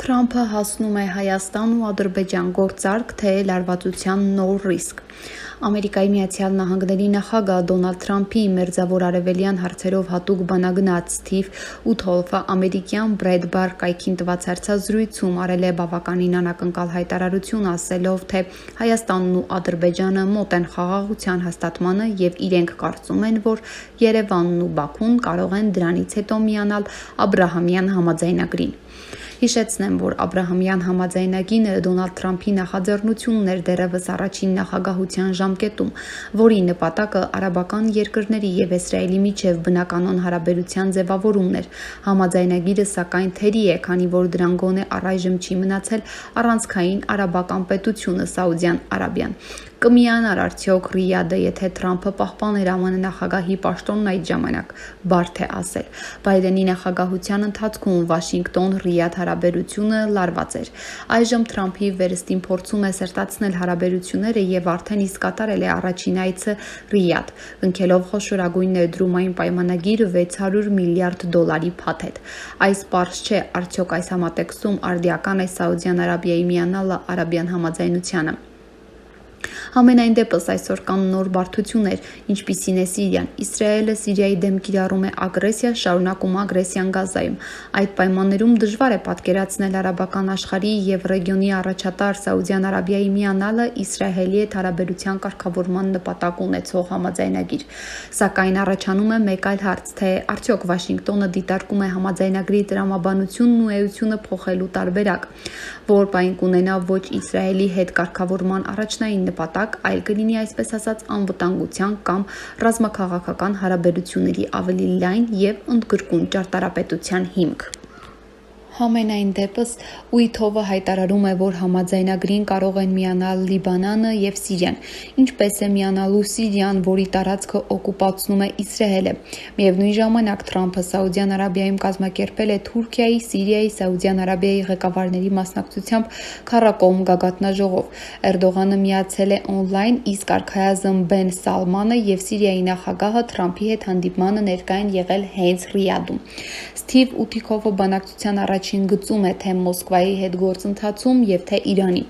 Թրամփը հասնում է Հայաստան ու Ադրբեջան գործարք, թե լարվածության նոր ռիսկ։ Ամերիկայի Միացյալ Նահանգների նախագահ Դոնալդ Թրամփի մերձավոր արևելյան հարցերով հատուկ բանագնաց Սթիվ Ութհոլֆը ամերիկյան Բրեդբար կայքին տված հարցազրույցում արել է բավականին անակնկալ հայտարարություն, ասելով, թե Հայաստանն ու Ադրբեջանը մոտ են խաղաղության հաստատմանը և իրենք կարծում են, որ Երևանն ու Բաքուն կարող են դրանից հետո միանալ Աբրահամյան համաձայնագրին։ Հիշեցնեմ, որ Աբրահամյան համաձայնագիրը Դոնալդ Թրամփի նախաձեռնությունն էր դեռևս առաջին նախագահության ժամկետում, որի նպատակը արաբական երկրների և Իսրայելի միջև բնականոն հարաբերության ձևավորումն էր։ Համաձայնագիրը սակայն թերի է, քանի որ դրան գոնե առայժմ չի մնացել առանցքային արաբական պետությունը Սաուդյան Արաբիան։ Կմիանար արդյոք Ռիադը, եթե Թրամփը պահպաներ ԱՄՆ նախագահի պաշտոնն այդ ժամանակ, բարդ է ասել։ Բայդենի նախագահության ընթացքում Վաշինգտոն-Ռիադ հարաբերությունը լարված էր։ Այժմ Թրամփի վերստին փորձում է սերտացնել հարաբերությունները և արդեն իսկ կատարել է առաջին այցը Ռիադ, ընկելով խոշորագույն ներդրումային պայմանագիր $600 միլիարդ փաթեթ։ Այս պարզ չէ, արդյոք այս համատեքստում արդիական է Սաուդյան Արաբիայի միանալը Արաբյան համաձայնությանը։ Համենայն դեպս այսօր կան նոր բարդություններ, ինչպիսին է Սիրիան։ Իսրայելը Սիրիայի դեմ կիրառում է ագրեսիա, շարունակում ագրեսիան Գազայում։ Այդ պայմաններում դժվար է պատկերացնել արաբական աշխարհի և ռեգիոնի առաջատար Սաուդյան Արաբիայի միանալը Իսրայելի հետ հարաբերության կարգավորման նպատակ ունեցող համաձայնագիր։ Սակայն առաջանում է մեկ այլ հարց, թե արդյոք Վաշինգտոնը դիտարկում է համաձայնագրի տրամաբանությունն ու էությունը փոխելու տարբերակ, որ պայն կունենա ոչ Իսրայելի հետ կարգավորման առաջնային նպատակ, այլ կլինի այսպես ասած անվտանգության կամ ռազմաքաղաքական հարաբերությունների ավելի լայն և ընդգրկուն ճարտարապետության հիմք։ Համենայն դեպս Ուիթհոլֆը հայտարարում է, որ համաձայնագրին կարող են միանալ Լիբանանը և Սիրիան, ինչպես է միանալու Սիրիան, որի տարածքը օկուպացնում է Իսրայելը։ Միևնույն ժամանակ Թրամփը Սաուդյան Արաբիայում կազմակերպել է Թուրքիայի, Սիրիայի, Սաուդյան Արաբիայի ղեկավարների մասնակցությամբ քառակողմ գագաթնաժողով։ Էրդողանը միացել է օնլայն, իսկ արքայազն Բեն Սալմանը և Սիրիայի նախագահը Թրամփի հետ հանդիպմանը ներկա են եղել հենց Ռիադում։ Սթիվ Ութհոլֆը բանակցության առաջին գծում է թե Մոսկվայի հետ գործընթացում և թե Իրանի։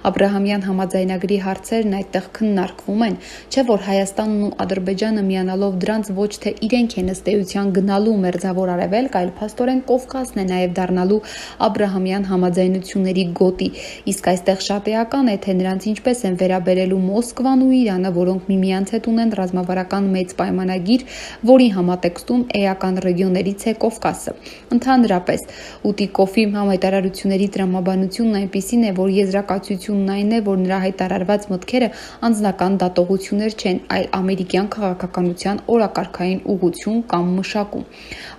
Աբրահամյան համաձայնագրի հարցերն այդտեղ քննարկվում են, չէ՞ որ Հայաստանն ու Ադրբեջանը միանալով դրանց ոչ թե իրենք են ըստ էության գնալու մերձավոր արևելք, այլ փաստորեն Կովկասն է նաև դառնալու Աբրահամյան համաձայնությունների գոտի, իսկ այստեղ շատ էական է, թե նրանց ինչպես են վերաբերելու Մոսկվան ու Իրանը, որոնք միմյանց հետ ունեն ռազմավարական մեծ պայմանագիր, որի համատեքստում էական ռեգիոներից է Կովկասը։ Ընդհանրապես, Ուտիկոֆի հայտարարությունների տրամաբանությունն այնպիսին է, որ եզրակացությունն այն է, որ նրա հայտարարված մտքերը անձնական դատողություններ չեն, այլ ամերիկյան քաղաքականության օրակարգային ուղղություն կամ մշակում։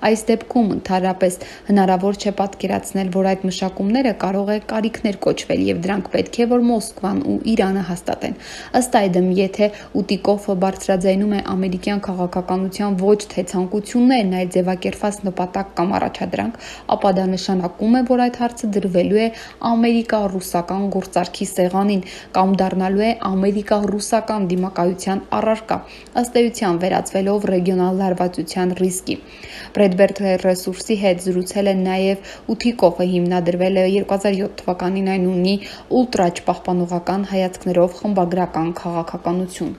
Այս դեպքում ընդհանրապես հնարավոր չէ պատկերացնել, որ այդ մշակումները կարող է կարիքներ կոչվել և դրանք պետք է, որ Մոսկվան ու Իրանը հաստատեն։ Ըստ այդմ, եթե Ուտիկոֆը բարձրաձայնում է ամերիկյան քաղաքականության ոչ թե ցանկություններն, այլ ձևակերպված նպատակ կամ առաջադրանք, ապա դա նշանակում է, որ այդ հարցը դրվելու է ամերիկա-ռուսական գործարքի սեղանին կամ դառնալու է ամերիկա-ռուսական դիմակայության առարկա, ըստ էության վերածվելով ռեգիոնալ լարվածության ռիսկի։ Բրեդբերդ ռեսուրսի հետ զրուցել է նաև Ութիկոֆը, հիմնադրվել է 2007 թվականին, այն ունի ուլտրաչպահպանողական հայացքներով խմբագրական քաղաքականություն։